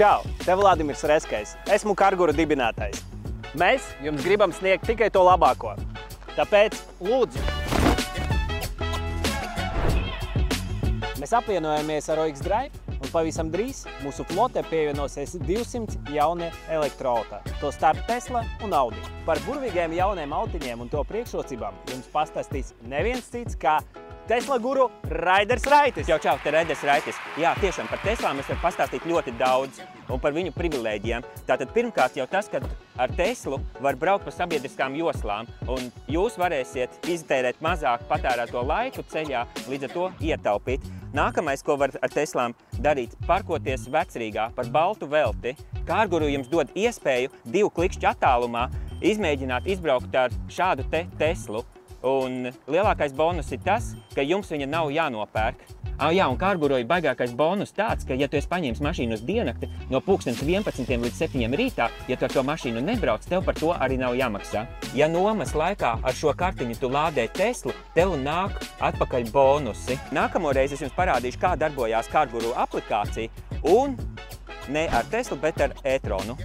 Čau! Te Vladimirs Reskais. Esmu Karguru dibinātājs. Mēs jums gribam sniegt tikai to labāko. Tāpēc, lūdzu! Mēs apvienojamies ar OX Drive un pavisam drīz mūsu flotē pievienosies 200 jaunie elektroauti. To starp Tesla un Audi. Par burvīgiem jauniem autiņiem un to priekšrocībām jums pastāstīs neviens cits kā Tesla guru Raiders Raitis. Čau, te Raiders Raitis. Jā, tiešām par Teslām es varu pastāstīt ļoti daudz un par viņu privilēģijām. Tātad pirmkārt jau tas, ka ar Teslu var braukt pa sabiedriskām joslām un jūs varēsiet iztērēt mazāk patērēto laiku ceļā, līdz ar to ietaupīt. Nākamais, ko var ar Teslām darīt, parkoties Vecrīgā par baltu velti. Karguru jums dod iespēju 2 klikšķu attālumā izmēģināt izbraukt ar šādu Teslu. Un lielākais bonus ir tas, ka jums viņa nav jānopērk. Jā, un Karguroja baigākais bonus tāds, ka ja tu esi paņēmis mašīnu uz diennakti no 11 līdz 7 rītā, ja tu ar to mašīnu nebrauc, tev par to arī nav jāmaksā. Ja nomas laikā ar šo kartiņu tu lādē Teslu, tev nāk atpakaļ bonusi. Nākamo reizi es jums parādīšu, kā darbojās Karguru aplikācija un ne ar Teslu, bet ar e-tronu.